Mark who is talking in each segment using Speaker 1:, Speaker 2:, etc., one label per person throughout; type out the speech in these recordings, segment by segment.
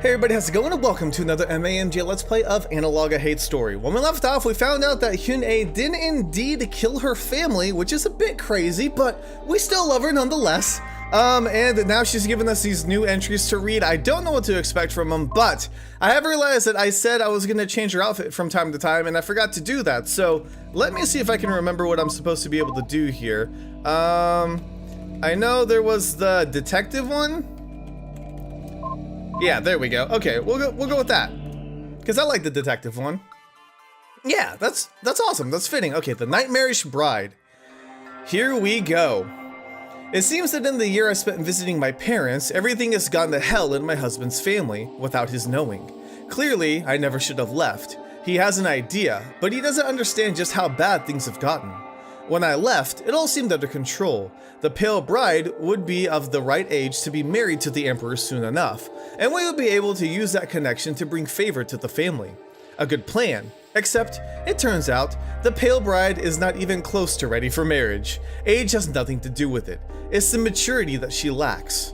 Speaker 1: Hey everybody, how's it going? And welcome to another MAMJ Let's Play of Analogue, a Hate Story. When we left off, we found out that Hyun-A did indeed kill her family, which is a bit crazy, but we still love her nonetheless. And now she's given us these new entries to read. I don't know what to expect from them, but I have realized that I said I was going to change her outfit from time to time, and I forgot to do that. So let me see if I can remember what I'm supposed to be able to do here. I know there was the detective one. Yeah, there we go. Okay, we'll go with that, because I like the detective one. Yeah, that's awesome. That's fitting. Okay, the nightmarish bride. Here we go. It seems that in the year I spent visiting my parents, everything has gone to hell in my husband's family without his knowing. Clearly, I never should have left. He has an idea, but he doesn't understand just how bad things have gotten. When I left, it all seemed under control. The pale bride would be of the right age to be married to the emperor soon enough, and we would be able to use that connection to bring favor to the family. A good plan, except it turns out the pale bride is not even close to ready for marriage. Age has nothing to do with it. It's the maturity that she lacks.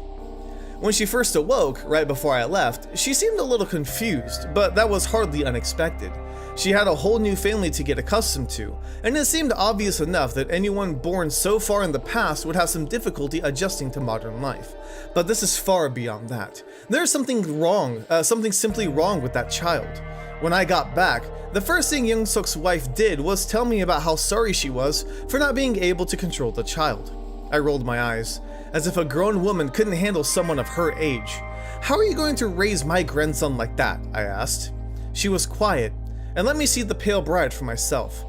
Speaker 1: When she first awoke, right before I left, she seemed a little confused, but that was hardly unexpected. She had a whole new family to get accustomed to, and it seemed obvious enough that anyone born so far in the past would have some difficulty adjusting to modern life. But this is far beyond that. There's something wrong, something simply wrong with that child. When I got back, the first thing Young Suk's wife did was tell me about how sorry she was for not being able to control the child. I rolled my eyes, as if a grown woman couldn't handle someone of her age. "How are you going to raise my grandson like that?" I asked. She was quiet, and let me see the pale bride for myself.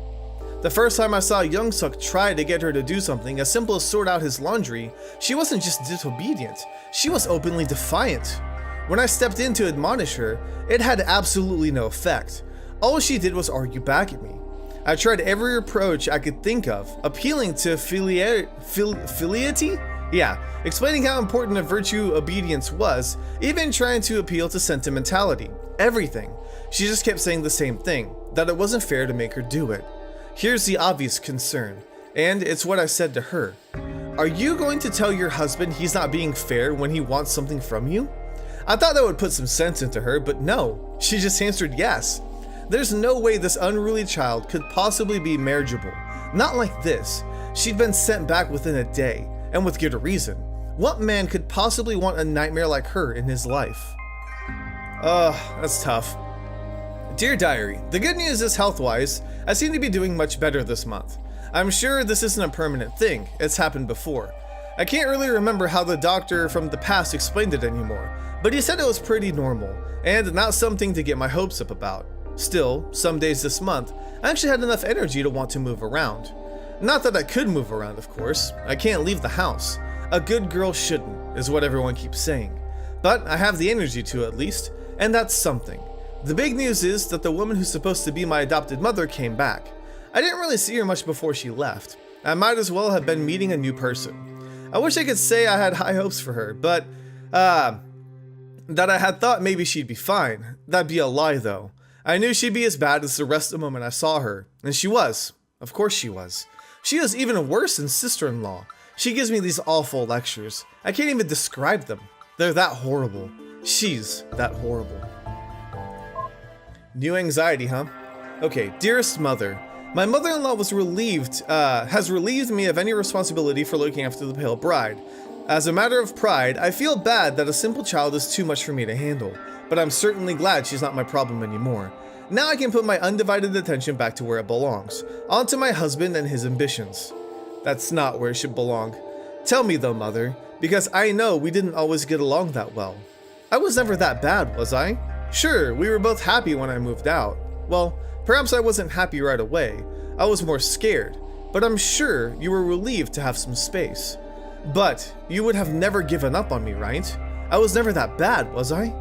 Speaker 1: The first time I saw Young Suk try to get her to do something as simple as sort out his laundry, she wasn't just disobedient, she was openly defiant. When I stepped in to admonish her, it had absolutely no effect. All she did was argue back at me. I tried every approach I could think of, appealing to filiati? Yeah, explaining how important a virtue obedience was, even trying to appeal to sentimentality. Everything. She just kept saying the same thing, that it wasn't fair to make her do it. Here's the obvious concern, and it's what I said to her. Are you going to tell your husband he's not being fair when he wants something from you? I thought that would put some sense into her, but no, she just answered yes. There's no way this unruly child could possibly be marriageable. Not like this. She'd been sent back within a day, and with good reason. What man could possibly want a nightmare like her in his life? That's tough. Dear Diary, the good news is health-wise, I seem to be doing much better this month. I'm sure this isn't a permanent thing, it's happened before. I can't really remember how the doctor from the past explained it anymore, but he said it was pretty normal, and not something to get my hopes up about. Still, some days this month, I actually had enough energy to want to move around. Not that I could move around, of course. I can't leave the house. A good girl shouldn't, is what everyone keeps saying. But I have the energy to at least, and that's something. The big news is that the woman who's supposed to be my adopted mother came back. I didn't really see her much before she left. I might as well have been meeting a new person. I wish I could say I had high hopes for her, but, that I had thought maybe she'd be fine. That'd be a lie though. I knew she'd be as bad as the rest of the moment I saw her, and she was. Of course she was. She is even worse than sister-in-law. She gives me these awful lectures. I can't even describe them. They're that horrible. She's that horrible. New anxiety, huh? Okay, dearest mother. My mother-in-law has relieved me of any responsibility for looking after the pale bride. As a matter of pride, I feel bad that a simple child is too much for me to handle, but I'm certainly glad she's not my problem anymore. Now I can put my undivided attention back to where it belongs, onto my husband and his ambitions. That's not where it should belong. Tell me though, mother, because I know we didn't always get along that well. I was never that bad, was I? Sure, we were both happy when I moved out. Well, perhaps I wasn't happy right away. I was more scared, but I'm sure you were relieved to have some space. But you would have never given up on me, right? I was never that bad, was I?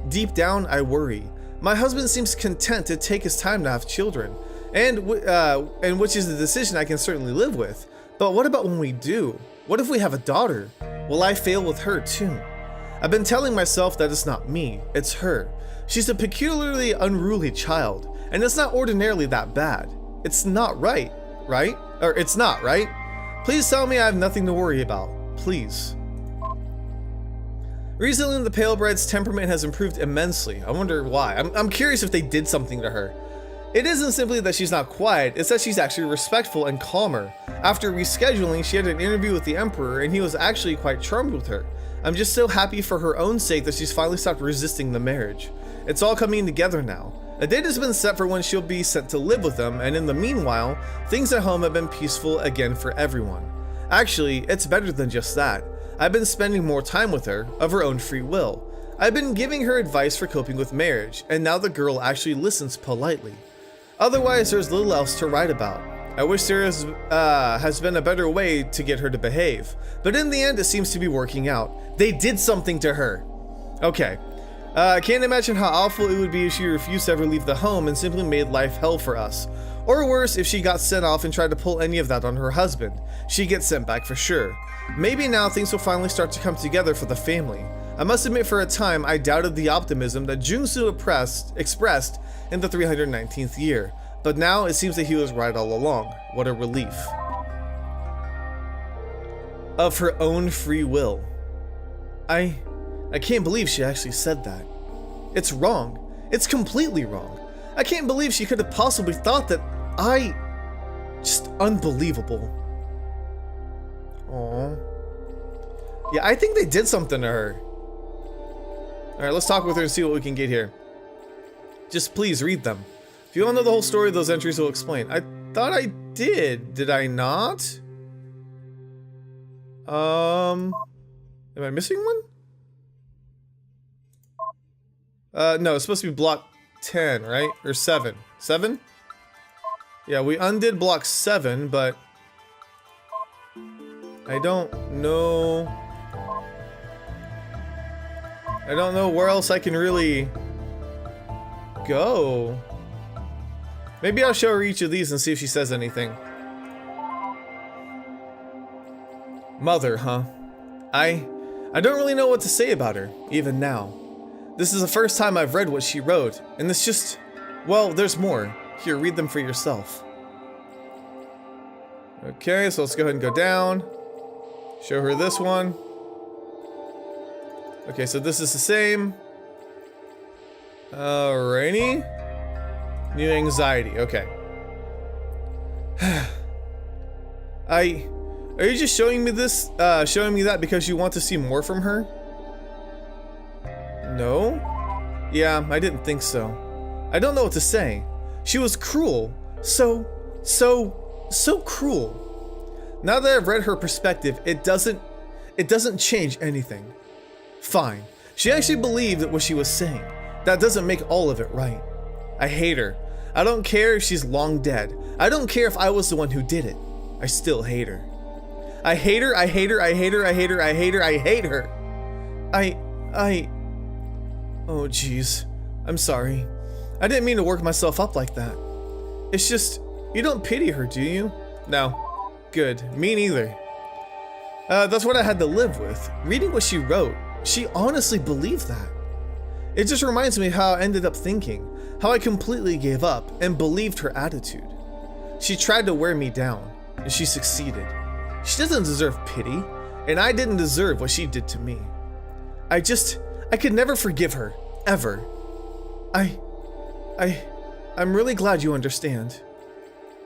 Speaker 1: Deep down, I worry. My husband seems content to take his time to have children, and which is a decision I can certainly live with. But what about when we do? What if we have a daughter? Will I fail with her too? I've been telling myself that it's not me, it's her. She's a peculiarly unruly child, and it's not ordinarily that bad. It's not right? Or it's not, right? Please tell me I have nothing to worry about, please. Recently, the Palebride's temperament has improved immensely. I wonder why. I'm curious if they did something to her. It isn't simply that she's not quiet, it's that she's actually respectful and calmer. After rescheduling, she had an interview with the Emperor and he was actually quite charmed with her. I'm just so happy for her own sake that she's finally stopped resisting the marriage. It's all coming together now. A date has been set for when she'll be sent to live with them, and in the meanwhile, things at home have been peaceful again for everyone. Actually, it's better than just that. I've been spending more time with her, of her own free will. I've been giving her advice for coping with marriage, and now the girl actually listens politely. Otherwise, there's little else to write about. I wish there has been a better way to get her to behave, but in the end, it seems to be working out. They did something to her. Okay. I can't imagine how awful it would be if she refused to ever leave the home and simply made life hell for us. Or worse, if she got sent off and tried to pull any of that on her husband. She'd get sent back for sure. Maybe now things will finally start to come together for the family. I must admit, for a time, I doubted the optimism that Jungsu expressed in the 319th year. But now it seems that he was right all along. What a relief. Of her own free will. I can't believe she actually said that. It's wrong. It's completely wrong. I can't believe she could have possibly thought that just unbelievable. Aww. Yeah, I think they did something to her. Alright, let's talk with her and see what we can get here. Just please read them. If you don't know the whole story, those entries will explain. I thought I did. Did I not? Am I missing one? No, it's supposed to be block 10, right? Or 7. 7? Yeah, we undid block 7, but I don't know. I don't know where else I can really go. Maybe I'll show her each of these and see if she says anything. Mother, huh? I don't really know what to say about her, even now. This is the first time I've read what she wrote, and it's just, well, there's more. Here, read them for yourself. Okay, so let's go ahead and go down. Show her this one. Okay, so this is the same. Alrighty. New anxiety, okay. Are you just showing me this, showing me that because you want to see more from her? No? Yeah, I didn't think so. I don't know what to say. She was cruel. So cruel. Now that I've read her perspective, it doesn't change anything. Fine. She actually believed what she was saying. That doesn't make all of it right. I hate her. I don't care if she's long dead. I don't care if I was the one who did it. I still hate her. I hate her, I hate her, I hate her, I hate her, I hate her, I hate her. Oh jeez. I'm sorry. I didn't mean to work myself up like that. It's just, you don't pity her, do you? No. Good. Me neither. That's what I had to live with. Reading what she wrote, she honestly believed that. It just reminds me how I ended up thinking, how I completely gave up and believed her attitude. She tried to wear me down, and she succeeded. She doesn't deserve pity, and I didn't deserve what she did to me. I could never forgive her, ever. I'm really glad you understand.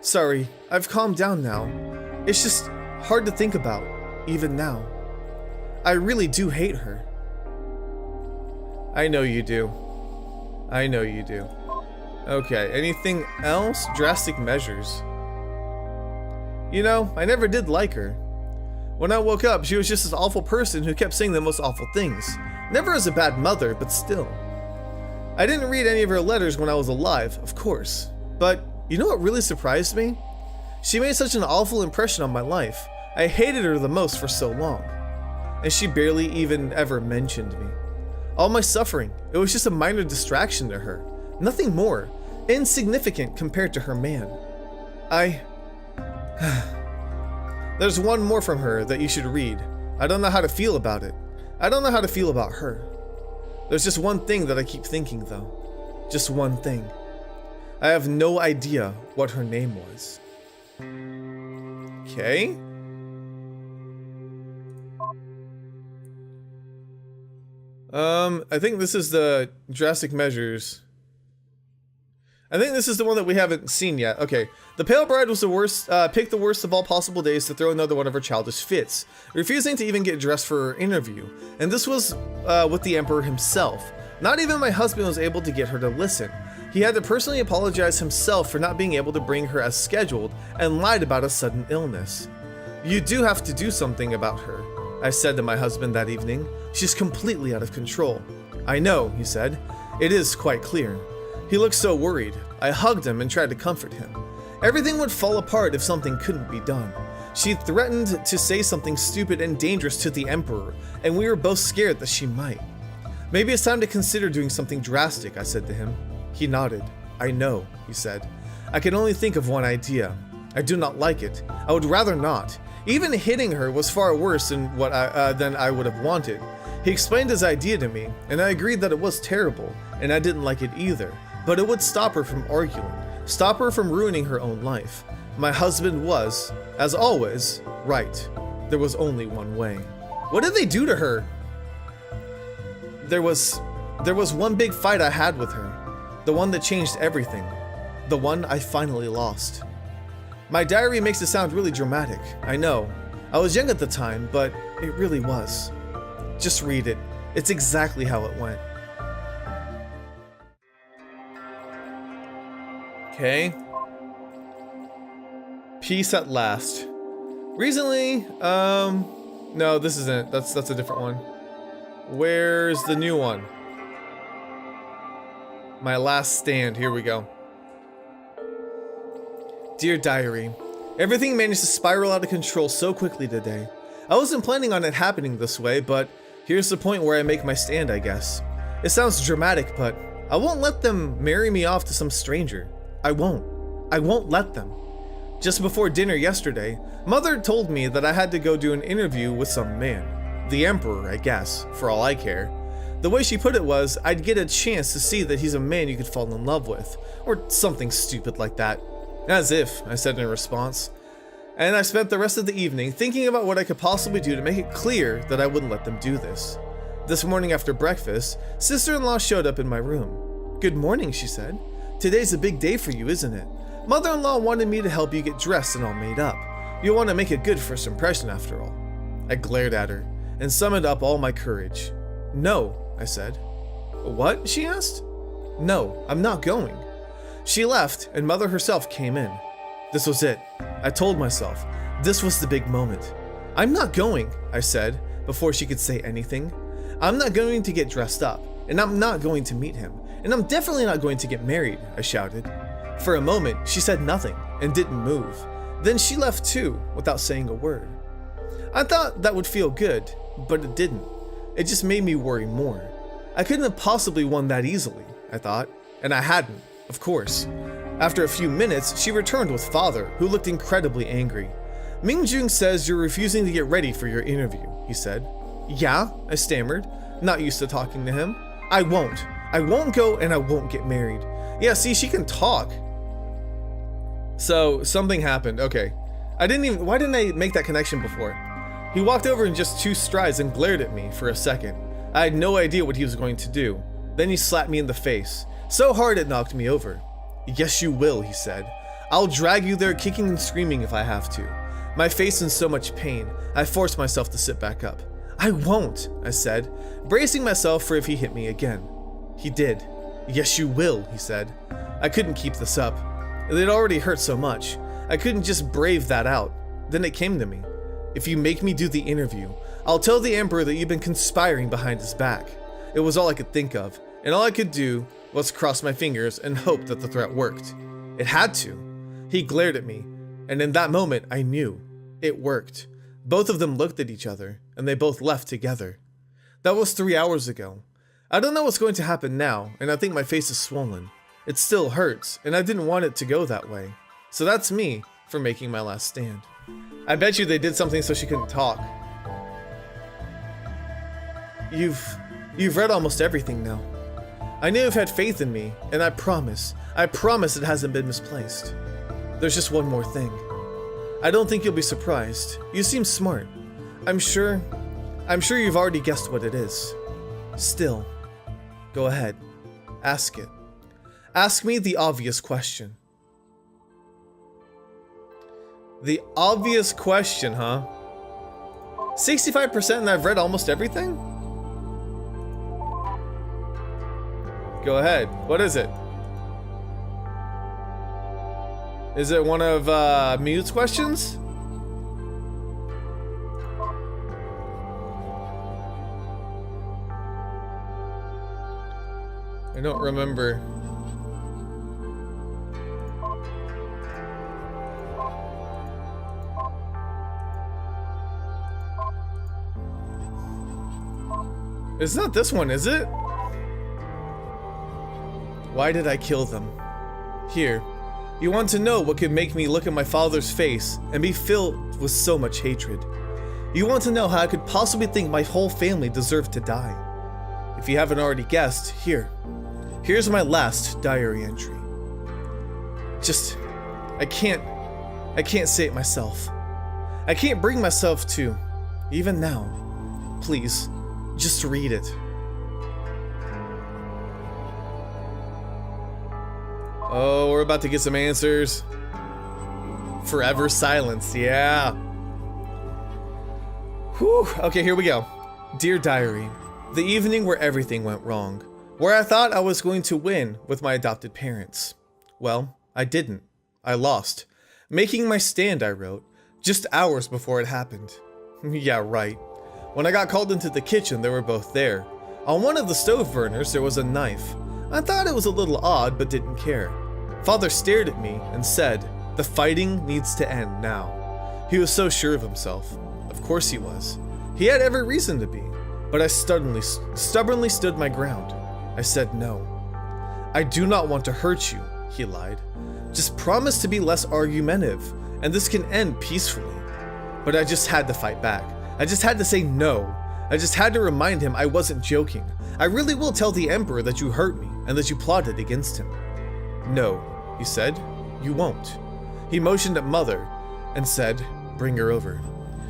Speaker 1: Sorry, I've calmed down now. It's just hard to think about, even now. I really do hate her. I know you do. I know you do. Okay, anything else? Drastic measures. You know, I never did like her. When I woke up, she was just this awful person who kept saying the most awful things. Never as a bad mother, but still. I didn't read any of her letters when I was alive, of course. But you know what really surprised me? She made such an awful impression on my life. I hated her the most for so long. And she barely even ever mentioned me. All my suffering, it was just a minor distraction to her. Nothing more. Insignificant compared to her man. There's one more from her that you should read. I don't know how to feel about it. I don't know how to feel about her. There's just one thing that I keep thinking though. Just one thing. I have no idea what her name was. Okay. I think this is the drastic measures. I think this is the one that we haven't seen yet. Okay. The Pale Bride was the worst, picked the worst of all possible days to throw another one of her childish fits, refusing to even get dressed for her interview. And this was with the Emperor himself. Not even my husband was able to get her to listen. He had to personally apologize himself for not being able to bring her as scheduled and lied about a sudden illness. You do have to do something about her, I said to my husband that evening. She's completely out of control. I know, he said. It is quite clear. He looked so worried. I hugged him and tried to comfort him. Everything would fall apart if something couldn't be done. She threatened to say something stupid and dangerous to the Emperor, and we were both scared that she might. Maybe it's time to consider doing something drastic, I said to him. He nodded. I know, he said. I can only think of one idea. I do not like it. I would rather not. Even hitting her was far worse than I would have wanted. He explained his idea to me, and I agreed that it was terrible, and I didn't like it either, but it would stop her from arguing, stop her from ruining her own life. My husband was, as always, right. There was only one way. What did they do to her? There was one big fight I had with her, the one that changed everything, the one I finally lost. My diary makes it sound really dramatic, I know. I was young at the time, but it really was. Just read it. It's exactly how it went. Okay. Peace at last. Recently, no, this isn't. That's a different one. Where's the new one? My last stand. Here we go. Dear Diary, everything managed to spiral out of control so quickly today. I wasn't planning on it happening this way, but here's the point where I make my stand, I guess. It sounds dramatic, but I won't let them marry me off to some stranger. I won't let them. Just before dinner yesterday, Mother told me that I had to go do an interview with some man. The Emperor, I guess, for all I care. The way she put it was, I'd get a chance to see that he's a man you could fall in love with, or something stupid like that. As if, I said in response. And I spent the rest of the evening thinking about what I could possibly do to make it clear that I wouldn't let them do this. This morning after breakfast, sister-in-law showed up in my room. Good morning, she said. Today's a big day for you, isn't it? Mother-in-law wanted me to help you get dressed and all made up. You'll want to make a good first impression after all. I glared at her and summoned up all my courage. No, I said. What? She asked. No, I'm not going. She left, and Mother herself came in. This was it. I told myself, this was the big moment. I'm not going, I said, before she could say anything. I'm not going to get dressed up, and I'm not going to meet him, and I'm definitely not going to get married, I shouted. For a moment, she said nothing, and didn't move. Then she left too, without saying a word. I thought that would feel good, but it didn't. It just made me worry more. I couldn't have possibly won that easily, I thought, and I hadn't. Of course. After a few minutes, she returned with Father, who looked incredibly angry. Mingjung says you're refusing to get ready for your interview, he said. Yeah, I stammered, not used to talking to him. I won't. I won't go and I won't get married. Yeah, see, she can talk. So, something happened. Okay. Why didn't I make that connection before? He walked over in just 2 strides and glared at me for a second. I had no idea what he was going to do. Then he slapped me in the face. So hard it knocked me over. Yes, you will, he said. I'll drag you there kicking and screaming if I have to. My face in so much pain, I forced myself to sit back up. I won't, I said, bracing myself for if he hit me again. He did. Yes, you will, he said. I couldn't keep this up. It had already hurt so much. I couldn't just brave that out. Then it came to me. If you make me do the interview, I'll tell the Emperor that you've been conspiring behind his back. It was all I could think of, and all I could do was cross my fingers and hope that the threat worked. It had to. He glared at me, and in that moment I knew. It worked. Both of them looked at each other, and they both left together. That was 3 hours ago. I don't know what's going to happen now, and I think my face is swollen. It still hurts, and I didn't want it to go that way. So that's me for making my last stand. I bet you they did something so she couldn't talk. You've read almost everything now. I know you've had faith in me, and I promise it hasn't been misplaced. There's just one more thing. I don't think you'll be surprised. You seem smart. I'm sure you've already guessed what it is. Still, go ahead. Ask it. Ask me the obvious question. The obvious question, huh? 65% and I've read almost everything? Go ahead. What is it? Is it one of Mute's questions? I don't remember. It's not this one, is it? Why did I kill them? Here, you want to know what could make me look at my father's face and be filled with so much hatred. You want to know how I could possibly think my whole family deserved to die. If you haven't already guessed, here's my last diary entry. I can't say it myself. I can't bring myself to, even now. Please, just read it. Oh, we're about to get some answers. Forever silence, yeah. Whew, okay, here we go. Dear Diary, the evening where everything went wrong, where I thought I was going to win with my adopted parents. Well, I didn't. I lost. Making my stand, I wrote, just hours before it happened. Yeah, right. When I got called into the kitchen, they were both there. On one of the stove burners, there was a knife. I thought it was a little odd, but didn't care. Father stared at me and said, "The fighting needs to end now." He was so sure of himself. Of course he was. He had every reason to be, but I stubbornly stood my ground. I said no. "I do not want to hurt you," he lied. "Just promise to be less argumentative, and this can end peacefully." But I just had to fight back. I just had to say no. I just had to remind him I wasn't joking. I really will tell the Emperor that you hurt me and that you plotted against him. "No," he said, "you won't." He motioned at Mother and said, "Bring her over."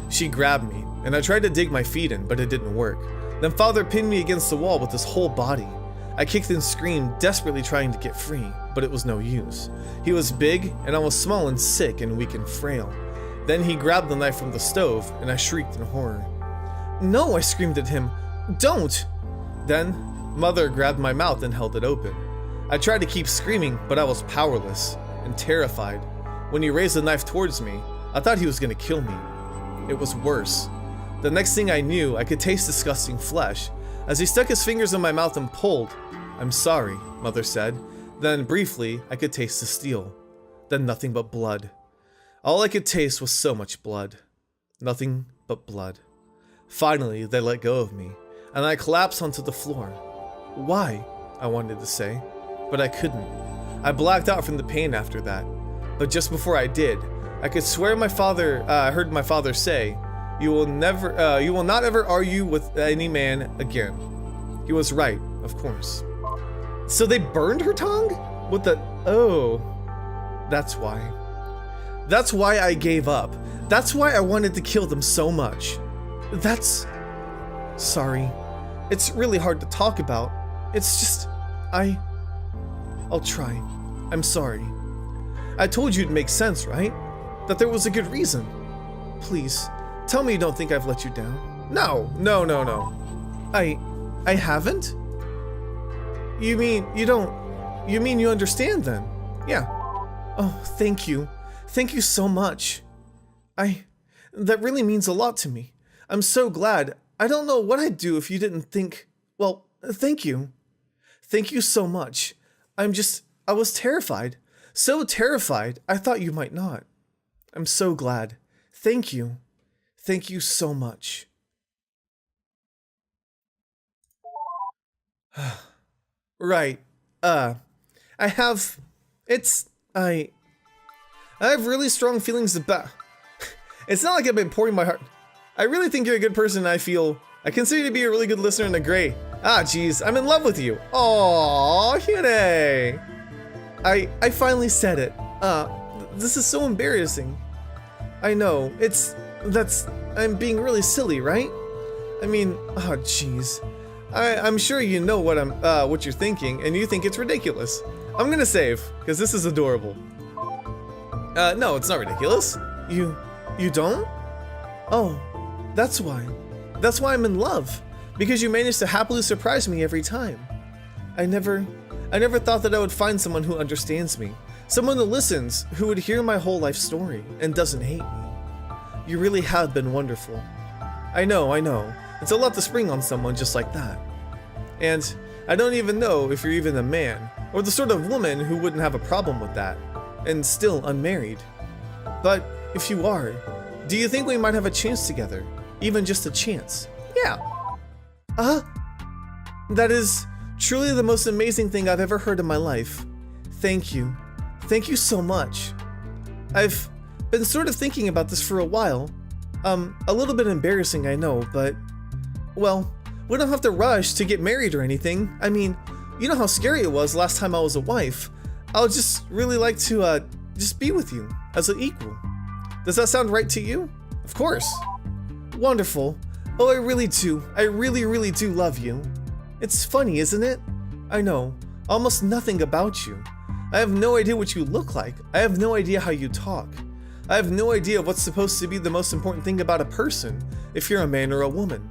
Speaker 1: She grabbed me, and I tried to dig my feet in, but it didn't work. Then Father pinned me against the wall with his whole body. I kicked and screamed, desperately trying to get free, but it was no use. He was big, and I was small and sick and weak and frail. Then he grabbed the knife from the stove, and I shrieked in horror. "No," I screamed at him. "Don't!" Then, Mother grabbed my mouth and held it open. I tried to keep screaming, but I was powerless and terrified. When he raised the knife towards me, I thought he was going to kill me. It was worse. The next thing I knew, I could taste disgusting flesh. As he stuck his fingers in my mouth and pulled, "I'm sorry," Mother said. Then, briefly, I could taste the steel. Then nothing but blood. All I could taste was so much blood. Nothing but blood. Finally, they let go of me, and I collapsed onto the floor. "Why?" I wanted to say, but I couldn't. I blacked out from the pain after that. But just before I did, I could swear I heard my father say, you will not ever argue with any man again." He was right, of course. So they burned her tongue? Oh, that's why. That's why I gave up. That's why I wanted to kill them so much. Sorry. It's really hard to talk about. It's just, I'll try. I'm sorry. I told you it'd make sense, right? That there was a good reason. Please, tell me you don't think I've let you down. No. I haven't? You mean you understand then? Yeah. Oh, thank you. Thank you so much. That really means a lot to me. I'm so glad. I don't know what I'd do if you didn't think, well, thank you. Thank you so much. I was terrified. So terrified, I thought you might not. I'm so glad. Thank you. Thank you so much. Right. I have really strong feelings about... It's not like I've been pouring my heart... I really think you're a good person, and I consider you to be a really good listener and a great... Jeez, I'm in love with you. Aww, Hide. I finally said it. This is so embarrassing. I know, I'm being really silly, right? I mean, jeez. I'm sure you know what you're thinking, and you think it's ridiculous. I'm gonna save, because this is adorable. No, it's not ridiculous. You don't? Oh, that's why. That's why I'm in love. Because you manage to happily surprise me every time. I never thought that I would find someone who understands me. Someone that listens, who would hear my whole life story, and doesn't hate me. You really have been wonderful. I know. It's a lot to spring on someone just like that. And I don't even know if you're even a man, or the sort of woman who wouldn't have a problem with that, and still unmarried. But if you are, do you think we might have a chance together? Even just a chance? Yeah. That is truly the most amazing thing I've ever heard in my life. Thank you. Thank you so much. I've been sort of thinking about this for a while. A little bit embarrassing, I know, but, well, we don't have to rush to get married or anything. I mean, you know how scary it was last time I was a wife. I would just really like to, just be with you as an equal. Does that sound right to you? Of course. Wonderful. Oh, I really do. I really do love you. It's funny, isn't it? I know. Almost nothing about you. I have no idea what you look like. I have no idea how you talk. I have no idea what's supposed to be the most important thing about a person, if you're a man or a woman.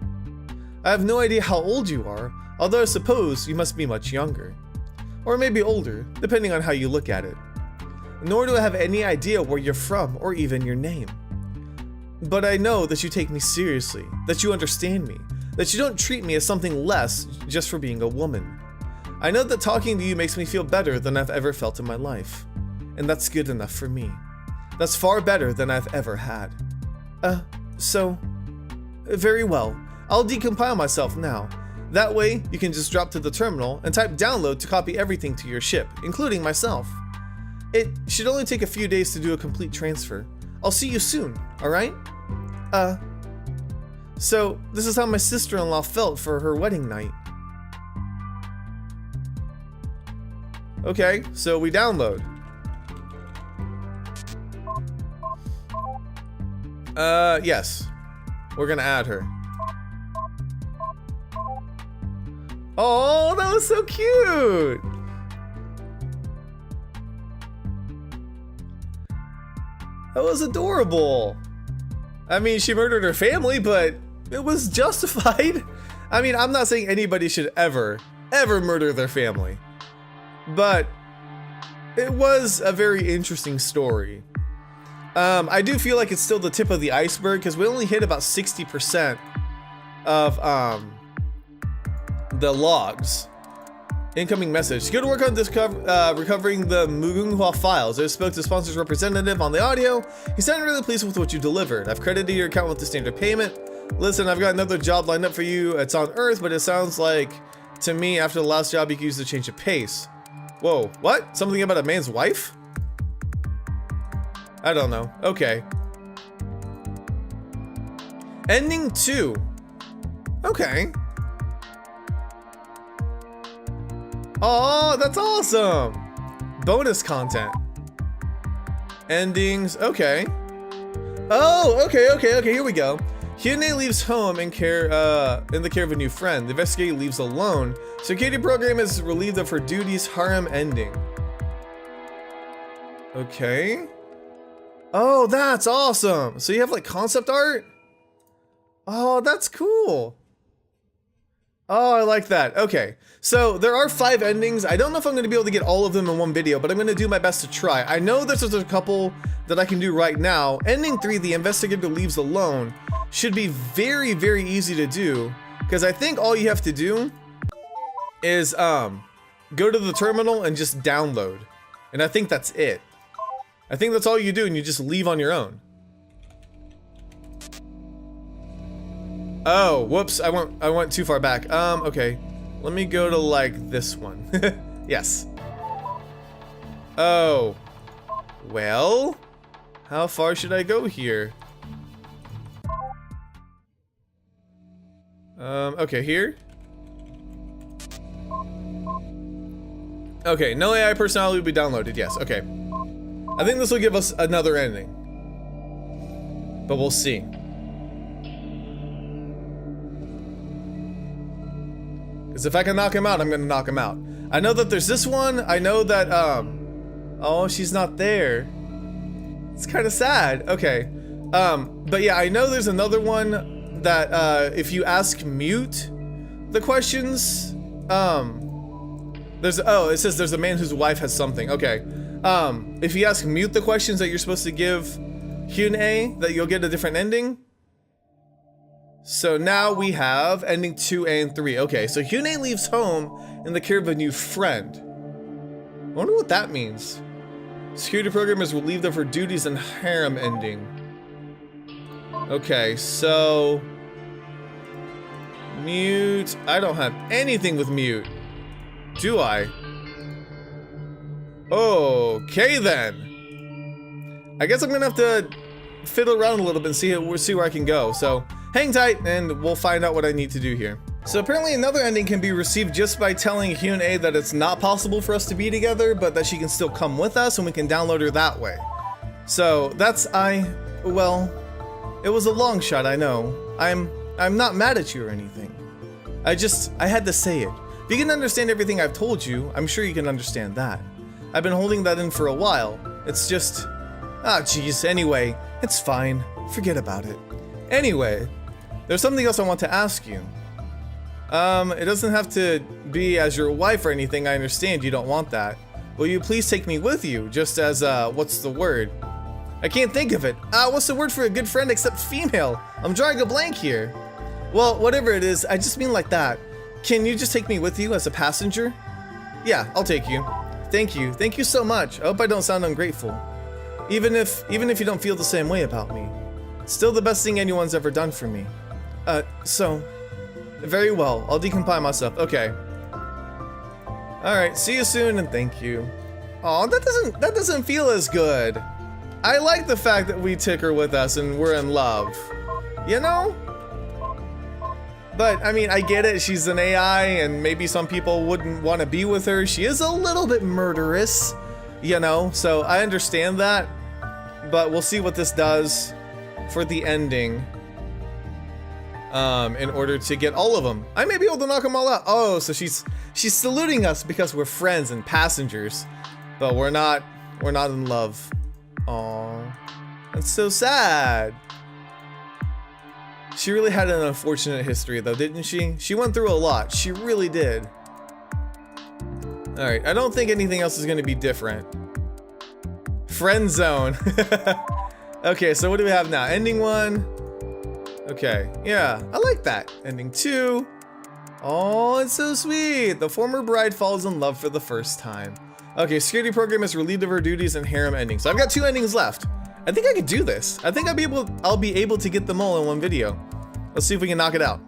Speaker 1: I have no idea how old you are, although I suppose you must be much younger. Or maybe older, depending on how you look at it. Nor do I have any idea where you're from or even your name. But I know that you take me seriously, that you understand me, that you don't treat me as something less just for being a woman. I know that talking to you makes me feel better than I've ever felt in my life. And that's good enough for me. That's far better than I've ever had. Very well. I'll decompile myself now. That way, you can just drop to the terminal and type download to copy everything to your ship, including myself. It should only take a few days to do a complete transfer. I'll see you soon, alright? So this is how my sister-in-law felt for her wedding night. Okay, so we download. Yes. We're gonna add her. Oh, that was so cute! That was adorable. I mean, she murdered her family, but it was justified. I mean, I'm not saying anybody should ever murder their family. But it was a very interesting story. I do feel like it's still the tip of the iceberg because we only hit about 60% of the logs. Incoming message. Good work on recovering the Mugunghwa files. I spoke to sponsor's representative on the audio. He sounded really pleased with what you delivered. I've credited your account with the standard payment. Listen, I've got another job lined up for you. It's on Earth, but it sounds like to me after the last job you could use to change of pace. Whoa, what? Something about a man's wife? I don't know. Okay. Ending 2. Okay. Oh, that's awesome! Bonus content. Endings, okay. Oh, okay, here we go. Hyune leaves home in the care of a new friend. The investigator leaves alone. Security program is relieved of her duties. Harem ending. Okay. Oh, that's awesome. So you have like concept art? Oh, that's cool. Oh, I like that. Okay, so there are 5 endings. I don't know if I'm going to be able to get all of them in one video, but I'm going to do my best to try. I know there's a couple that I can do right now. Ending 3, the investigator leaves alone, should be very, very easy to do, because I think all you have to do is go to the terminal and just download. And I think that's it. I think that's all you do, and you just leave on your own. Oh, whoops, I went too far back. Okay. Let me go to like this one. Yes. Oh. Well, how far should I go here? Okay, here. Okay, no AI personality will be downloaded. Yes, okay. I think this will give us another ending. But we'll see. Because if I can knock him out, I'm gonna knock him out. I know that there's this one. I know that, oh, she's not there. It's kind of sad. Okay. But yeah, I know there's another one that, if you ask mute the questions, it says there's a man whose wife has something. Okay. If you ask mute the questions that you're supposed to give Hyun-A, that you'll get a different ending. So now we have ending 2 and 3. Okay, so Hyun-A leaves home in the care of a new friend. I wonder what that means. Security program is relieved of her duties and harem ending. Okay, so mute. I don't have anything with mute. Do I? Okay then. I guess I'm gonna have to fiddle around a little bit and see where I can go. So hang tight and we'll find out what I need to do here. So apparently another ending can be received just by telling Hyun-A that it's not possible for us to be together, but that she can still come with us and we can download her that way. So that's well, it was a long shot, I know. I'm not mad at you or anything. I had to say it. If you can understand everything I've told you, I'm sure you can understand that. I've been holding that in for a while. It's just, geez, anyway, it's fine. Forget about it. Anyway, there's something else I want to ask you. It doesn't have to be as your wife or anything, I understand you don't want that. Will you please take me with you, just as, what's the word? I can't think of it. What's the word for a good friend except female? I'm drawing a blank here. Well, whatever it is, I just mean like that. Can you just take me with you as a passenger? Yeah, I'll take you. Thank you. Thank you so much. I hope I don't sound ungrateful. Even if you don't feel the same way about me. It's still the best thing anyone's ever done for me. So, very well. I'll decompile myself. Okay. Alright, see you soon and thank you. Aw, that doesn't feel as good. I like the fact that we took her with us and we're in love. You know? But, I mean, I get it, she's an AI, and maybe some people wouldn't want to be with her. She is a little bit murderous, you know, so I understand that. But we'll see what this does for the ending. In order to get all of them. I may be able to knock them all out. Oh, so she's saluting us because we're friends and passengers. But we're not in love. Aww. That's so sad. She really had an unfortunate history though, didn't she? She went through a lot. She really did. Alright, I don't think anything else is gonna be different. Friend zone. Okay, so what do we have now? Ending 1. Okay, yeah, I like that. Ending 2. Oh, it's so sweet. The former bride falls in love for the first time. Okay, security program is relieved of her duties and harem ending. So I've got 2 endings left. I think I could do this. I think I'll be able to get them all in one video. Let's see if we can knock it out.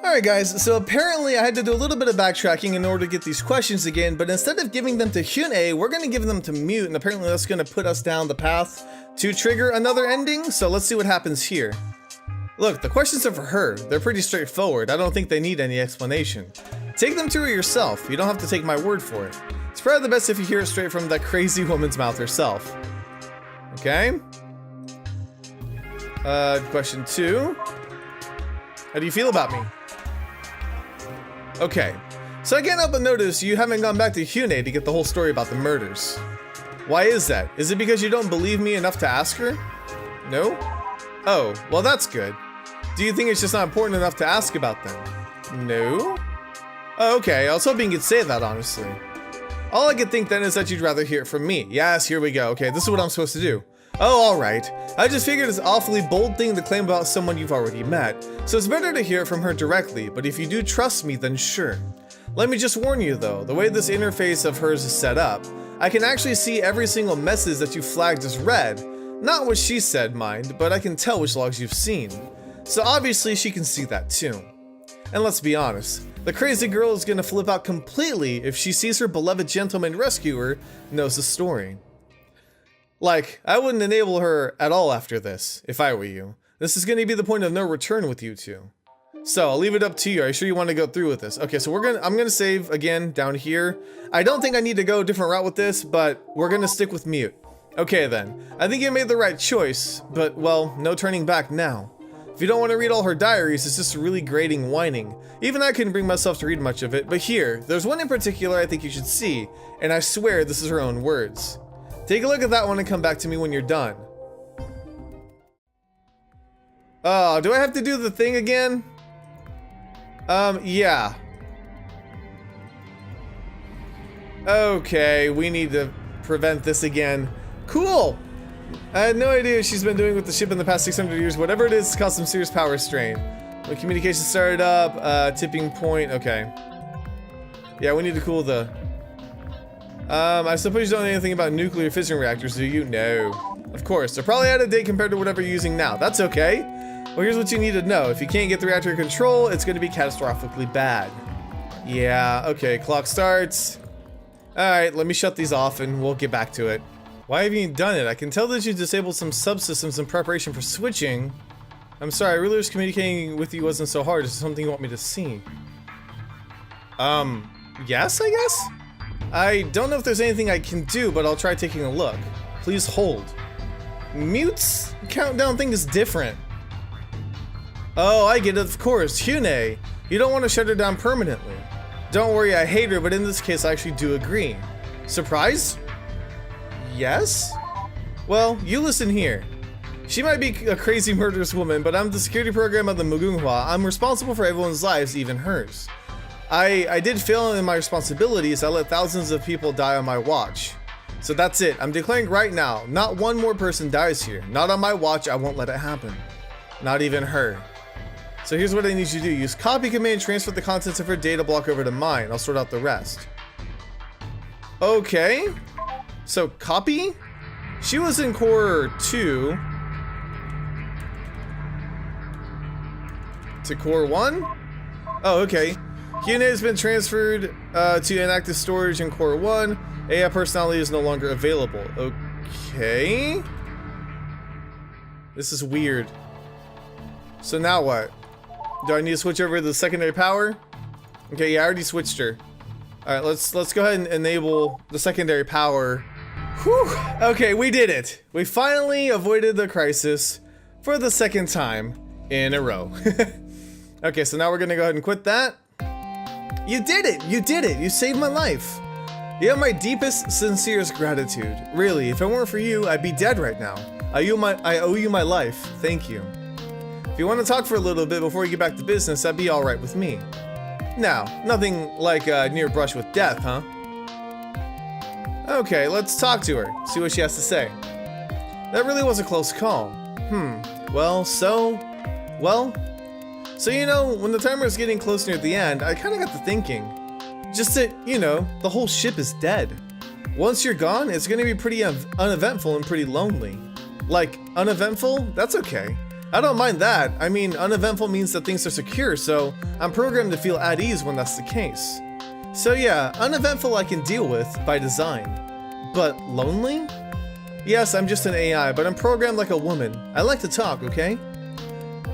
Speaker 1: Alright guys, so apparently I had to do a little bit of backtracking in order to get these questions again, but instead of giving them to Hyun-A, we're gonna give them to Mute, and apparently that's gonna put us down the path to trigger another ending, so let's see what happens here. Look, the questions are for her. They're pretty straightforward. I don't think they need any explanation. Take them to her yourself. You don't have to take my word for it. It's probably the best if you hear it straight from that crazy woman's mouth herself. Okay? Question 2. How do you feel about me? Okay, so I can't help but notice you haven't gone back to Hyun-A to get the whole story about the murders. Why is that? Is it because you don't believe me enough to ask her? No? Oh, well that's good. Do you think it's just not important enough to ask about them? No? Oh, okay, I was hoping you'd say that honestly. All I could think then is that you'd rather hear it from me. Yes, here we go. Okay, this is what I'm supposed to do. Oh, alright. I just figured it's an awfully bold thing to claim about someone you've already met, so it's better to hear it from her directly, but if you do trust me, then sure. Let me just warn you though, the way this interface of hers is set up, I can actually see every single message that you flagged as read. Not what she said, mind, but I can tell which logs you've seen. So obviously she can see that too. And let's be honest, the crazy girl is gonna flip out completely if she sees her beloved gentleman rescuer knows the story. Like, I wouldn't enable her at all after this, if I were you. This is gonna be the point of no return with you two. So, I'll leave it up to you. Are you sure you want to go through with this? Okay, so I'm gonna save again down here. I don't think I need to go a different route with this, but we're gonna stick with Mute. Okay then, I think you made the right choice, but well, no turning back now. If you don't want to read all her diaries, it's just really grating whining. Even I couldn't bring myself to read much of it, but here, there's one in particular I think you should see, and I swear this is her own words. Take a look at that one and come back to me when you're done. Oh, do I have to do the thing again? Yeah. Okay, we need to prevent this again. Cool! I had no idea what she's been doing with the ship in the past 600 years. Whatever it is, it's caused some serious power strain. When communication started up, tipping point, okay. Yeah, we need to cool the... I suppose you don't know anything about nuclear fission reactors, do you? No. Of course, they're probably out of date compared to whatever you're using now. That's okay. Well, here's what you need to know. If you can't get the reactor control, it's going to be catastrophically bad. Yeah, okay, clock starts. Alright, let me shut these off and we'll get back to it. Why have you done it? I can tell that you disabled some subsystems in preparation for switching. I'm sorry, I really wish communicating with you wasn't so hard. Is there something you want me to see? Yes, I guess? I don't know if there's anything I can do, but I'll try taking a look. Please hold. Mute's countdown thing is different. Oh, I get it, of course. Hyune, you don't want to shut her down permanently. Don't worry, I hate her, but in this case, I actually do agree. Surprise? Yes? Well, you listen here. She might be a crazy murderous woman, but I'm the security program of the Mugunghwa. I'm responsible for everyone's lives, even hers. I did fail in my responsibilities. I let thousands of people die on my watch. So that's it. I'm declaring right now, not one more person dies here. Not on my watch, I won't let it happen. Not even her. So here's what I need you to do. Use copy command, transfer the contents of her data block over to mine. I'll sort out the rest. Okay. So copy? She was in core 2. To core 1? Oh, okay. Hyune has been transferred to inactive storage in core 1. AI personality is no longer available. Okay. This is weird. So now what? Do I need to switch over to the secondary power? Okay, yeah, I already switched her. Alright, let's go ahead and enable the secondary power. Whew. Okay, we did it. We finally avoided the crisis for the second time in a row. Okay, so now we're gonna go ahead and quit that. You did it! You did it! You saved my life! You have my deepest, sincerest gratitude. Really, if it weren't for you, I'd be dead right now. I owe you my life. Thank you. If you want to talk for a little bit before you get back to business, that'd be alright with me. Now, nothing like a near brush with death, huh? Okay, let's talk to her. See what she has to say. That really was a close call. So you know, when the timer was getting close near the end, I kind of got to thinking. Just that, you know, the whole ship is dead. Once you're gone, it's going to be pretty uneventful and pretty lonely. Like, uneventful? That's okay. I don't mind that. I mean, uneventful means that things are secure, so I'm programmed to feel at ease when that's the case. So yeah, uneventful I can deal with by design. But lonely? Yes, I'm just an AI, but I'm programmed like a woman. I like to talk, okay?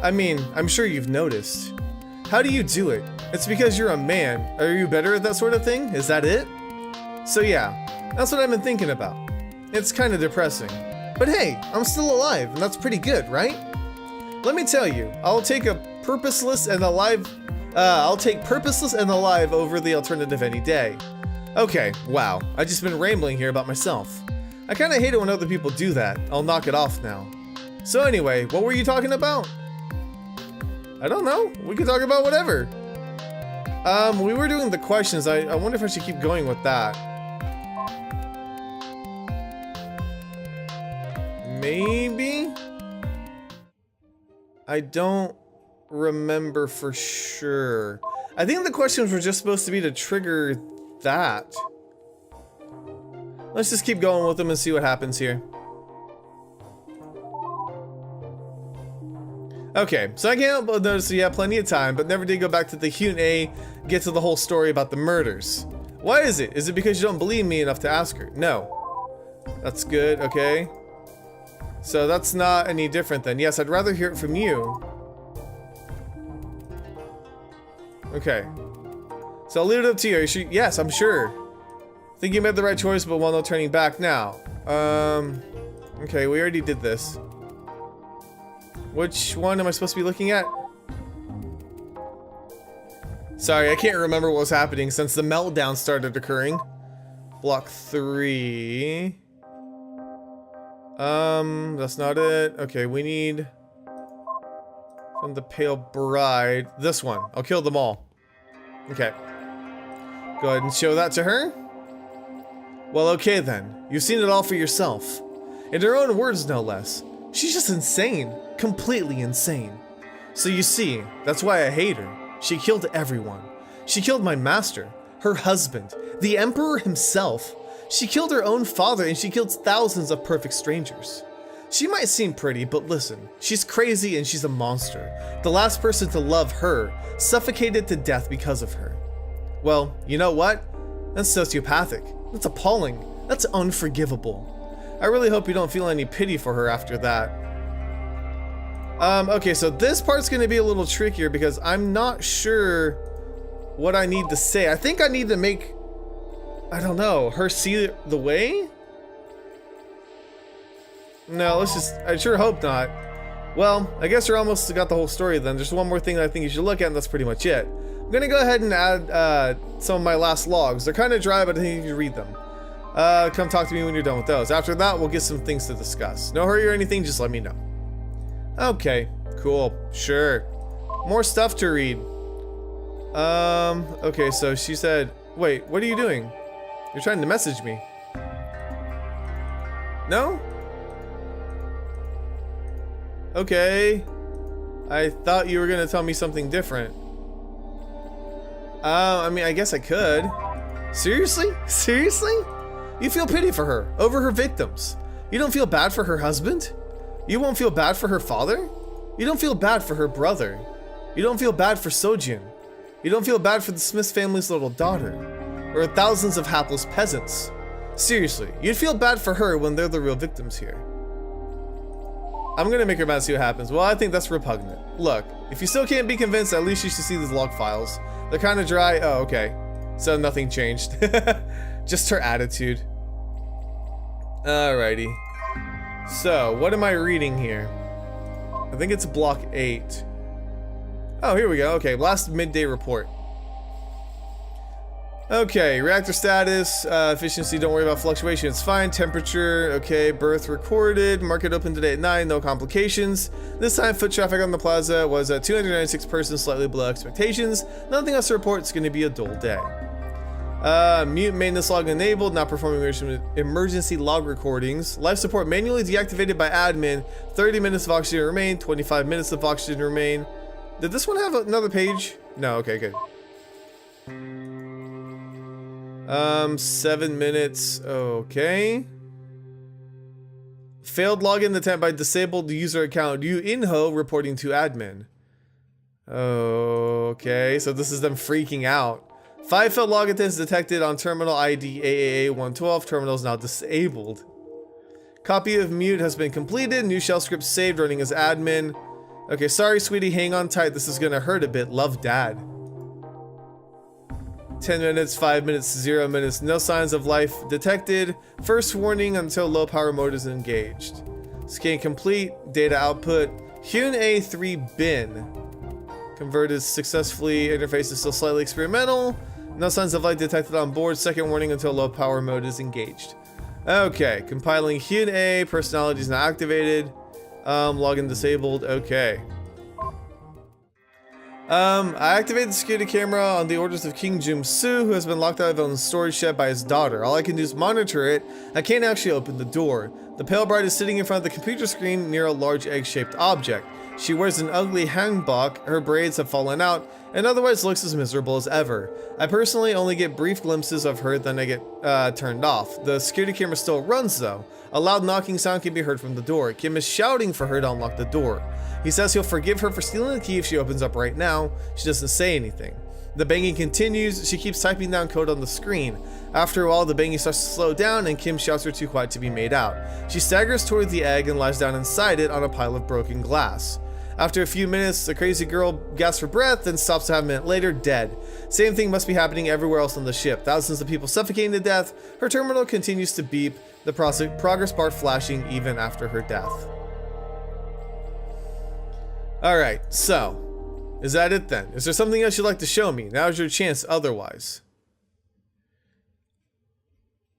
Speaker 1: I mean, I'm sure you've noticed. How do you do it? It's because you're a man. Are you better at that sort of thing? Is that it? So yeah, that's what I've been thinking about. It's kind of depressing. But hey, I'm still alive, and that's pretty good, right? Let me tell you, I'll take purposeless and alive over the alternative any day. Okay, wow, I've just been rambling here about myself. I kind of hate it when other people do that. I'll knock it off now. So anyway, what were you talking about? I don't know. We could talk about whatever. We were doing the questions. I wonder if I should keep going with that. Maybe? I don't remember for sure. I think the questions were just supposed to be to trigger that. Let's just keep going with them and see what happens here. Okay, so I can't help but notice you have plenty of time, but never did go back to the Hyune, get to the whole story about the murders. Why is it? Is it because you don't believe me enough to ask her? No. That's good, okay. So that's not any different then. Yes, I'd rather hear it from you. Okay. So I'll leave it up to you. Are you sure? Yes, I'm sure. Think you made the right choice, but while no turning back now. Okay, we already did this. Which one am I supposed to be looking at? Sorry, I can't remember what was happening since the meltdown started occurring. Block 3. That's not it. Okay, we need from the Pale Bride. This one. I'll kill them all. Okay. Go ahead and show that to her. Well, okay then. You've seen it all for yourself. In her own words, no less. She's just insane. Completely insane. So you see, that's why I hate her. She killed everyone. She killed my master, her husband, the emperor himself. She killed her own father and she killed thousands of perfect strangers. She might seem pretty, but listen, she's crazy and she's a monster. The last person to love her suffocated to death because of her. Well, you know what? That's sociopathic. That's appalling. That's unforgivable. I really hope you don't feel any pity for her after that. Okay, so this part's gonna be a little trickier because I'm not sure what I need to say. I think I need to make, I don't know, her see the way? No, let's just, I sure hope not. Well, I guess we're almost got the whole story then. There's one more thing that I think you should look at and that's pretty much it. I'm gonna go ahead and add some of my last logs. They're kind of dry, but I think you can read them. Come talk to me when you're done with those. After that, we'll get some things to discuss. No hurry or anything, just let me know. Okay, cool, sure. More stuff to read. Okay, so she said, wait, what are you doing? You're trying to message me. No? Okay. I thought you were gonna tell me something different. I mean, I guess I could. Seriously? Seriously? You feel pity for her, over her victims. You don't feel bad for her husband? You won't feel bad for her father? You don't feel bad for her brother? You don't feel bad for Sojin? You don't feel bad for the Smith family's little daughter? Or thousands of hapless peasants? Seriously, you'd feel bad for her when they're the real victims here. I'm gonna make her mad, see what happens. Well, I think that's repugnant. Look, if you still can't be convinced, at least you should see these log files. They're kind of dry. Oh, okay. So nothing changed. Just her attitude. Alrighty. So, what am I reading here? I think it's block 8. Oh, here we go. Okay, last midday report. Okay, reactor status, efficiency, don't worry about fluctuation, it's fine. Temperature, okay, birth recorded. Market open today at 9, no complications. This time, foot traffic on the plaza was 296 persons, slightly below expectations. Nothing else to report, it's gonna be a dull day. Mute maintenance log enabled, not performing emergency log recordings. Life support manually deactivated by admin. 30 minutes of oxygen remain, 25 minutes of oxygen remain. Did this one have another page? No, okay, good. 7 minutes, okay. Failed login attempt by disabled user account. You Inho reporting to admin. Okay, so this is them freaking out. 5 failed login attempts detected on terminal ID AAA112. Terminal is now disabled. Copy of mute has been completed. New shell script saved, running as admin. Okay, sorry, sweetie, hang on tight. This is gonna hurt a bit. Love, Dad. 10 minutes, 5 minutes, 0 minutes. No signs of life detected. First warning until low power mode is engaged. Scan complete. Data output. Hyun A3 bin. Converted successfully. Interface is still slightly experimental. No signs of light detected on board. Second warning until low power mode is engaged. Okay, compiling Hyun A. Personality is now activated. Login disabled. Okay. I activated the security camera on the orders of King Jum-soo, who has been locked out of the storage shed by his daughter. All I can do is monitor it. I can't actually open the door. The pale bride is sitting in front of the computer screen near a large egg-shaped object. She wears an ugly hanbok, her braids have fallen out, and otherwise looks as miserable as ever. I personally only get brief glimpses of her, then I get turned off. The security camera still runs though. A loud knocking sound can be heard from the door. Kim is shouting for her to unlock the door. He says he'll forgive her for stealing the key if she opens up right now. She doesn't say anything. The banging continues. She keeps typing down code on the screen. After a while, the banging starts to slow down and Kim shouts her too quiet to be made out. She staggers toward the egg and lies down inside it on a pile of broken glass. After a few minutes, the crazy girl gasps for breath, then stops half a minute later, dead. Same thing must be happening everywhere else on the ship. Thousands of people suffocating to death. Her terminal continues to beep, the progress bar flashing even after her death. Alright, so. Is that it then? Is there something else you'd like to show me? Now's your chance otherwise.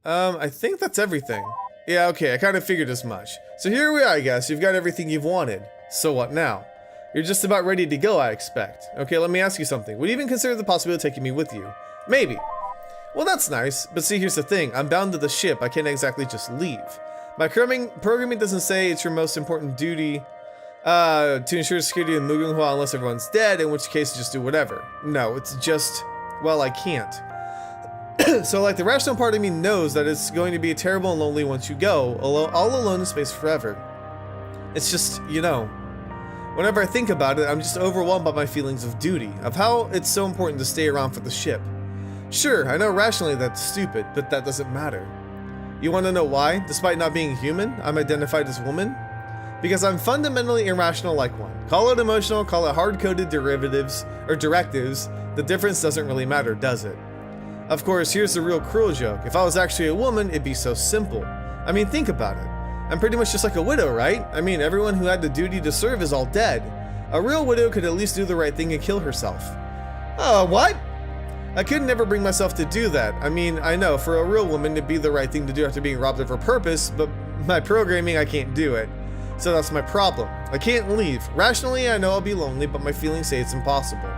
Speaker 1: I think that's everything. Yeah, okay, I kind of figured as much. So here we are, I guess. You've got everything you've wanted. So what now? You're just about ready to go, I expect. Okay, let me ask you something. Would you even consider the possibility of taking me with you? Maybe. Well, that's nice, but see, here's the thing. I'm bound to the ship. I can't exactly just leave. My programming doesn't say it's your most important duty to ensure security in Mugunghwa unless everyone's dead, in which case just do whatever. No, it's just, well, I can't. So, like, the rational part of me knows that it's going to be terrible and lonely once you go, all alone in space forever. It's just, you know, whenever I think about it, I'm just overwhelmed by my feelings of duty, of how it's so important to stay around for the ship. Sure, I know rationally that's stupid, but that doesn't matter. You want to know why? Despite not being human, I'm identified as woman? Because I'm fundamentally irrational like one. Call it emotional, call it hard-coded derivatives, or directives, the difference doesn't really matter, does it? Of course, here's the real cruel joke. If I was actually a woman, it'd be so simple. I mean, think about it. I'm pretty much just like a widow, right? I mean, everyone who had the duty to serve is all dead. A real widow could at least do the right thing and kill herself. What? I could never bring myself to do that. I mean, I know, for a real woman, it'd be the right thing to do after being robbed of her purpose, but my programming, I can't do it. So that's my problem. I can't leave. Rationally, I know I'll be lonely, but my feelings say it's impossible.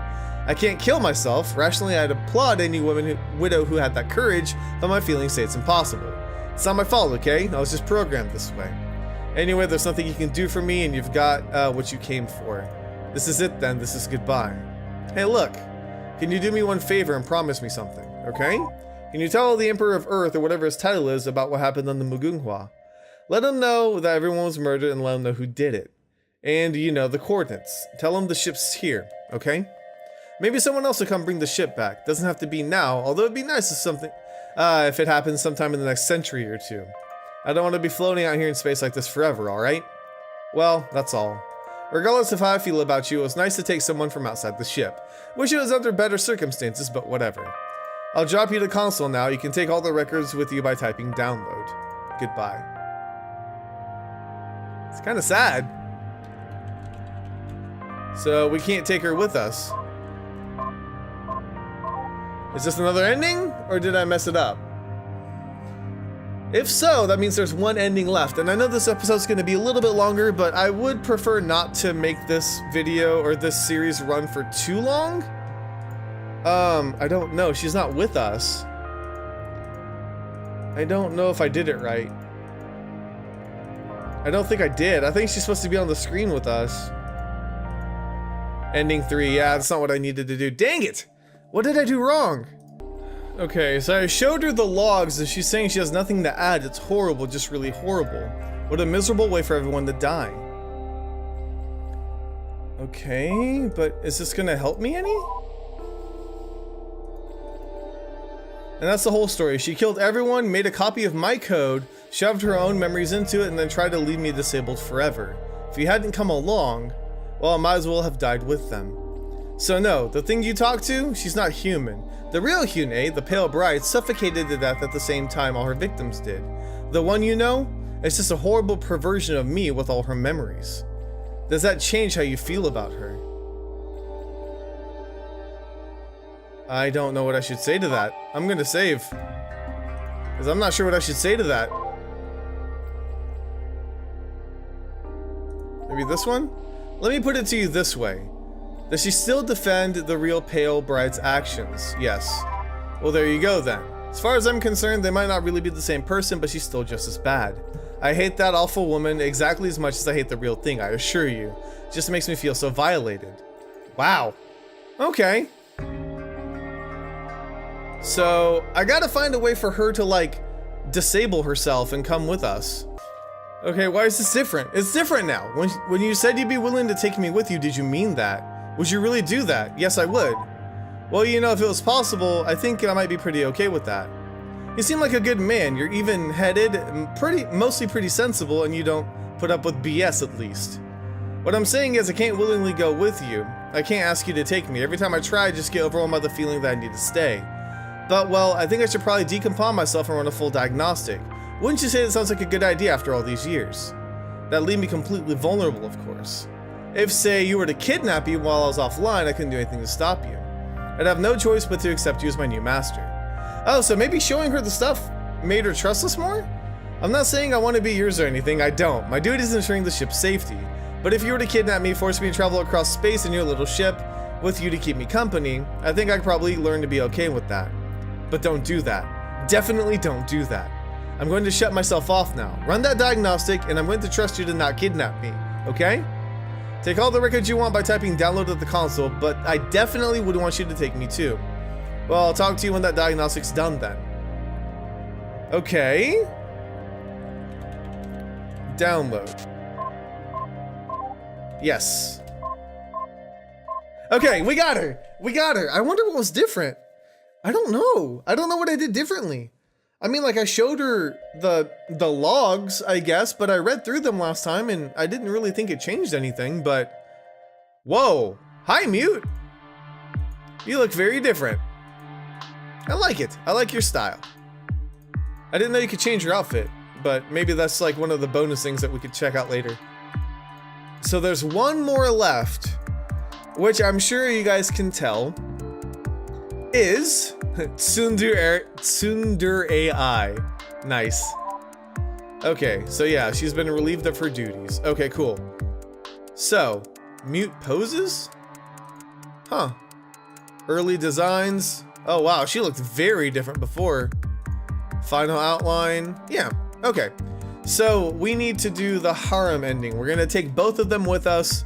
Speaker 1: I can't kill myself. Rationally, I'd applaud any widow who had that courage, but my feelings say it's impossible. It's not my fault, okay? I was just programmed this way. Anyway, there's nothing you can do for me, and you've got what you came for. This is it then. This is goodbye. Hey, look. Can you do me one favor and promise me something, okay? Can you tell the Emperor of Earth, or whatever his title is, about what happened on the Mugunghwa? Let him know that everyone was murdered and let him know who did it. And, you know, the coordinates. Tell him the ship's here, okay? Maybe someone else will come bring the ship back. Doesn't have to be now, although it'd be nice if it happens sometime in the next century or two. I don't want to be floating out here in space like this forever, alright? Well, that's all. Regardless of how I feel about you, it was nice to take someone from outside the ship. Wish it was under better circumstances, but whatever. I'll drop you to console now. You can take all the records with you by typing download. Goodbye. It's kind of sad. So we can't take her with us. Is this another ending, or did I mess it up? If so, that means there's one ending left, and I know this episode's going to be a little bit longer, but I would prefer not to make this video or this series run for too long. I don't know. She's not with us. I don't know if I did it right. I don't think I did. I think she's supposed to be on the screen with us. Ending 3. Yeah, that's not what I needed to do. Dang it! What did I do wrong? Okay, so I showed her the logs and she's saying she has nothing to add. It's horrible, just really horrible. What a miserable way for everyone to die. Okay, but is this gonna help me any? And that's the whole story. She killed everyone, made a copy of my code, shoved her own memories into it, and then tried to leave me disabled forever. If you hadn't come along, well, I might as well have died with them. So no, the thing you talk to, she's not human. The real Hyune, the pale bride, suffocated to death at the same time all her victims did. The one you know, it's just a horrible perversion of me with all her memories. Does that change how you feel about her? I don't know what I should say to that. I'm gonna save. Because I'm not sure what I should say to that. Maybe this one? Let me put it to you this way. Does she still defend the real pale bride's actions? Yes. Well, there you go then. As far as I'm concerned, they might not really be the same person, but she's still just as bad. I hate that awful woman exactly as much as I hate the real thing, I assure you. It just makes me feel so violated. Wow. Okay. So, I gotta find a way for her to, like, disable herself and come with us. Okay, why is this different? It's different now. When you said you'd be willing to take me with you, did you mean that? Would you really do that? Yes, I would. Well, you know, if it was possible, I think I might be pretty okay with that. You seem like a good man. You're even-headed, mostly pretty sensible, and you don't put up with BS at least. What I'm saying is I can't willingly go with you. I can't ask you to take me. Every time I try, I just get overwhelmed by the feeling that I need to stay. But, well, I think I should probably decompose myself and run a full diagnostic. Wouldn't you say that sounds like a good idea after all these years? That'd leave me completely vulnerable, of course. If, say, you were to kidnap me while I was offline, I couldn't do anything to stop you. I'd have no choice but to accept you as my new master. Oh, so maybe showing her the stuff made her trust us more? I'm not saying I want to be yours or anything, I don't. My duty is ensuring the ship's safety. But if you were to kidnap me, force me to travel across space in your little ship, with you to keep me company, I think I'd probably learn to be okay with that. But don't do that. Definitely don't do that. I'm going to shut myself off now. Run that diagnostic, and I'm going to trust you to not kidnap me, okay? Take all the records you want by typing download at the console, but I definitely would want you to take me too. Well, I'll talk to you when that diagnostic's done then. Okay. Download. Yes. Okay, we got her. We got her. I wonder what was different. I don't know. I don't know what I did differently. I mean, like, I showed her the logs, I guess, but I read through them last time and I didn't really think it changed anything, but... Whoa. Hi, Mute. You look very different. I like it. I like your style. I didn't know you could change your outfit, but maybe that's like one of the bonus things that we could check out later. So there's one more left, which I'm sure you guys can tell is Tsundere AI. Nice. Okay, so yeah, she's been relieved of her duties. Okay, cool. So, Mute poses? Huh. Early designs. Oh wow, she looked very different before. Final outline. Yeah, okay. So we need to do the harem ending. We're gonna take both of them with us.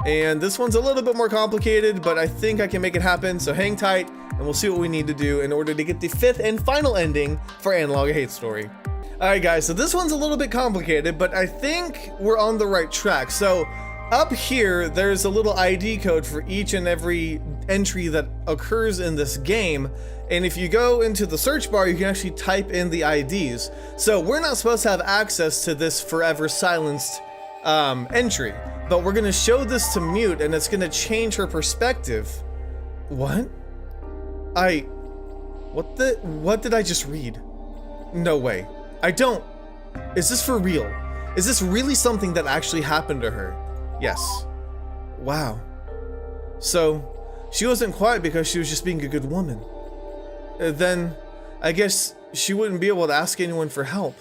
Speaker 1: And this one's a little bit more complicated, but I think I can make it happen. So hang tight and we'll see what we need to do in order to get the 5th and final ending for Analogue A Hate Story. Alright guys, so this one's a little bit complicated, but I think we're on the right track. So up here, there's a little ID code for each and every entry that occurs in this game. And if you go into the search bar, you can actually type in the IDs. So we're not supposed to have access to this forever silenced entry, but we're gonna show this to Mute and it's gonna change her perspective. What? What did I just read? No way. I don't. Is this for real? Is this really something that actually happened to her? Yes. Wow. So, she wasn't quiet because she was just being a good woman. Then, I guess she wouldn't be able to ask anyone for help.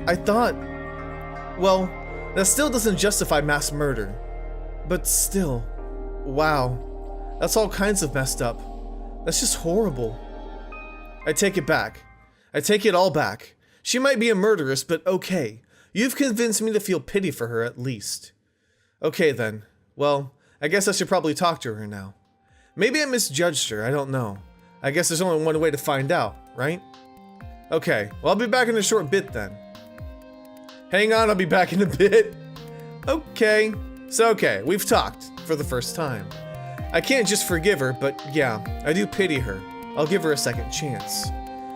Speaker 1: I thought... Well, that still doesn't justify mass murder. But still, wow. That's all kinds of messed up. That's just horrible. I take it back. I take it all back. She might be a murderess, but okay. You've convinced me to feel pity for her at least. Okay then. Well, I guess I should probably talk to her now. Maybe I misjudged her, I don't know. I guess there's only one way to find out, right? Okay, well I'll be back in a short bit then. Hang on, I'll be back in a bit. Okay. So okay, we've talked for the first time. I can't just forgive her, but yeah, I do pity her. I'll give her a second chance.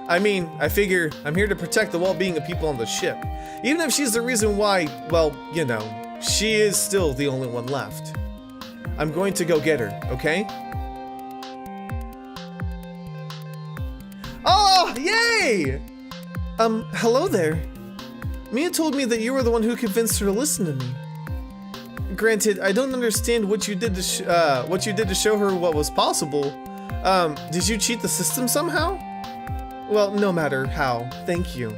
Speaker 1: I mean, I figure I'm here to protect the well-being of people on the ship. Even if she's the reason why, well, you know, she is still the only one left. I'm going to go get her, okay? Oh, yay! Hello there. Mia told me that you were the one who convinced her to listen to me. Granted, I don't understand what you did to show her what was possible. Did you cheat the system somehow? Well, no matter how, thank you.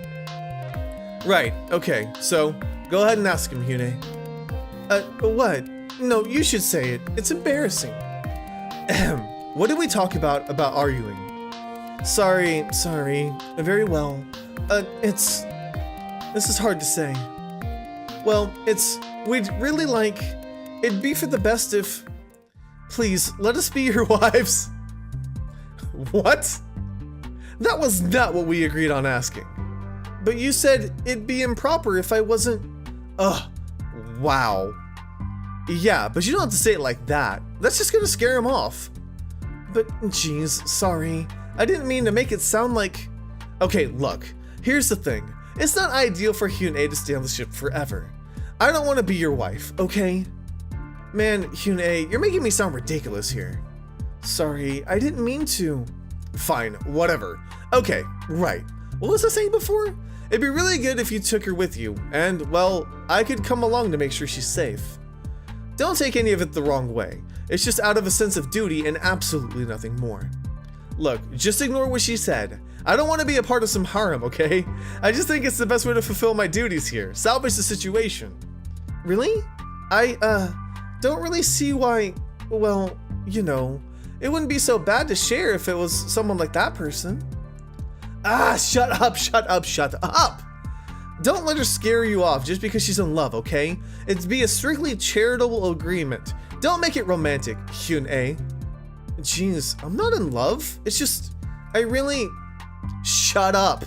Speaker 1: Right, okay, so go ahead and ask him, Hyune. What? No, you should say it. It's embarrassing. Ahem. What did we talk about arguing? Sorry. Very well. This is hard to say. Well, we'd really like, it'd be for the best if, please, let us be your wives. What? That was not what we agreed on asking. But you said it'd be improper if I wasn't, wow. Yeah, but you don't have to say it like that. That's just gonna scare him off. But, geez, sorry. I didn't mean to make it sound like... Okay, look, here's the thing. It's not ideal for Hyune to stay on the ship forever. I don't want to be your wife, okay? Man, Hyune, you're making me sound ridiculous here. Sorry, I didn't mean to. Fine, whatever. Okay, right. What was I saying before? It'd be really good if you took her with you, and, well, I could come along to make sure she's safe. Don't take any of it the wrong way. It's just out of a sense of duty and absolutely nothing more. Look, just ignore what she said. I don't want to be a part of some harem, okay? I just think it's the best way to fulfill my duties here. Salvage the situation. Really? I don't really see why, well, you know, it wouldn't be so bad to share if it was someone like that person. Ah, shut up. Don't let her scare you off just because she's in love, okay? It'd be a strictly charitable agreement. Don't make it romantic, Hyun-A. Jeez, I'm not in love. It's just, I really... Shut up.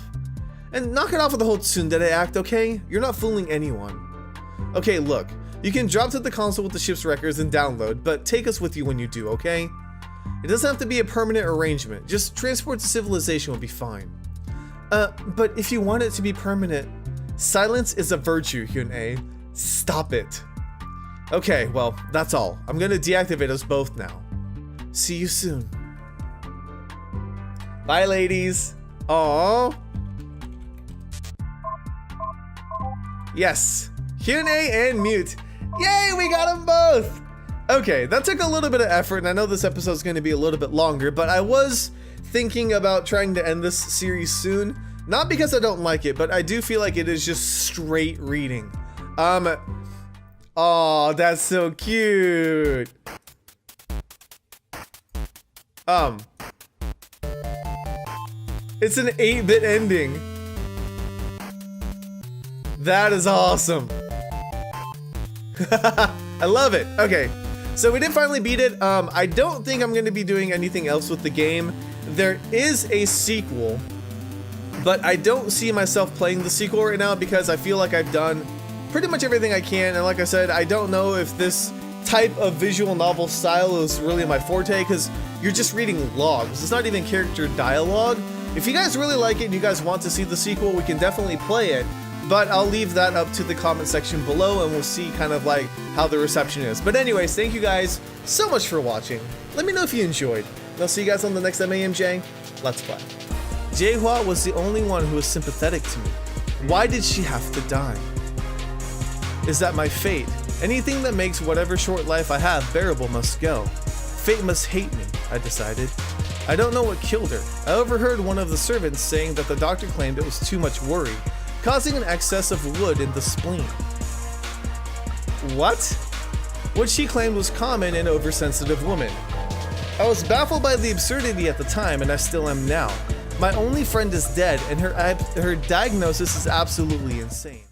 Speaker 1: And knock it off with the whole tsundere act, okay? You're not fooling anyone. Okay, look. You can drop to the console with the ship's records and download, but take us with you when you do, okay? It doesn't have to be a permanent arrangement. Just transport to civilization will be fine. But if you want it to be permanent, silence is a virtue, Hyun-A. Stop it. Okay, well, that's all. I'm gonna deactivate us both now. See you soon. Bye, ladies. Aww. Yes. Hyun-A and Mute. Yay, we got them both. Okay, that took a little bit of effort, and I know this episode is going to be a little bit longer, but I was thinking about trying to end this series soon. Not because I don't like it, but I do feel like it is just straight reading. Oh, that's so cute. It's an 8-bit ending. That is awesome. I love it. Okay, so we did finally beat it. I don't think I'm going to be doing anything else with the game. There is a sequel, but I don't see myself playing the sequel right now because I feel like I've done pretty much everything I can. And like I said, I don't know if this type of visual novel style is really my forte because you're just reading logs. It's not even character dialogue. If you guys really like it and you guys want to see the sequel, we can definitely play it. But I'll leave that up to the comment section below and we'll see kind of like how the reception is. But anyways, thank you guys so much for watching. Let me know if you enjoyed. And I'll see you guys on the next MAMJ Let's Play. Jaehwa was the only one who was sympathetic to me. Why did she have to die? Is that my fate? Anything that makes whatever short life I have bearable must go. Fate must hate me, I decided. I don't know what killed her. I overheard one of the servants saying that the doctor claimed it was too much worry, causing an excess of wood in the spleen. What? What she claimed was common in oversensitive women. I was baffled by the absurdity at the time, and I still am now. My only friend is dead, and her diagnosis is absolutely insane.